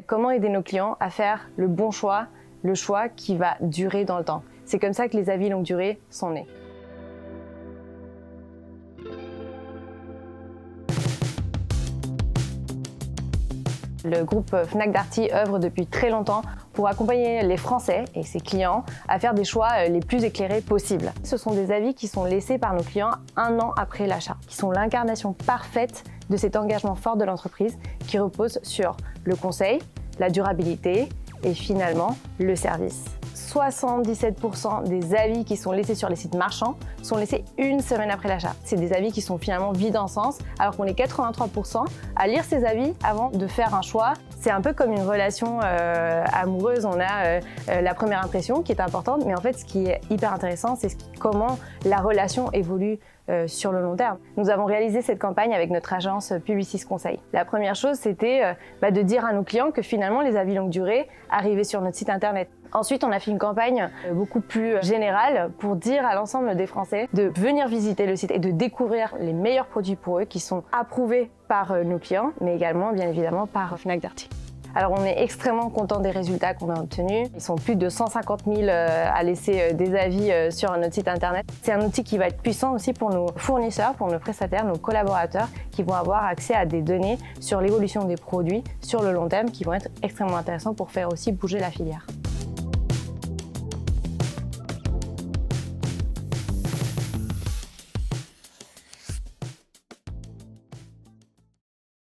Comment aider nos clients à faire le bon choix, le choix qui va durer dans le temps. C'est comme ça que les avis longue durée sont nés. Le groupe Fnac Darty œuvre depuis très longtemps pour accompagner les Français et ses clients à faire des choix les plus éclairés possibles. Ce sont des avis qui sont laissés par nos clients 1 an après l'achat, qui sont l'incarnation parfaite de cet engagement fort de l'entreprise qui repose sur le conseil, la durabilité et finalement le service. 77% des avis qui sont laissés sur les sites marchands sont laissés 1 semaine après l'achat. C'est des avis qui sont finalement vides en sens, alors qu'on est 83% à lire ces avis avant de faire un choix. C'est un peu comme une relation amoureuse, on a la première impression qui est importante, mais en fait ce qui est hyper intéressant, c'est comment la relation évolue sur le long terme. Nous avons réalisé cette campagne avec notre agence Publicis Conseil. La première chose, c'était de dire à nos clients que finalement les avis longue durée arrivaient sur notre site internet. Ensuite, on a fait une campagne beaucoup plus générale pour dire à l'ensemble des Français de venir visiter le site et de découvrir les meilleurs produits pour eux qui sont approuvés par nos clients, mais également bien évidemment par Fnac Darty. Alors on est extrêmement content des résultats qu'on a obtenus. Ils sont plus de 150 000 à laisser des avis sur notre site internet. C'est un outil qui va être puissant aussi pour nos fournisseurs, pour nos prestataires, nos collaborateurs qui vont avoir accès à des données sur l'évolution des produits sur le long terme qui vont être extrêmement intéressants pour faire aussi bouger la filière.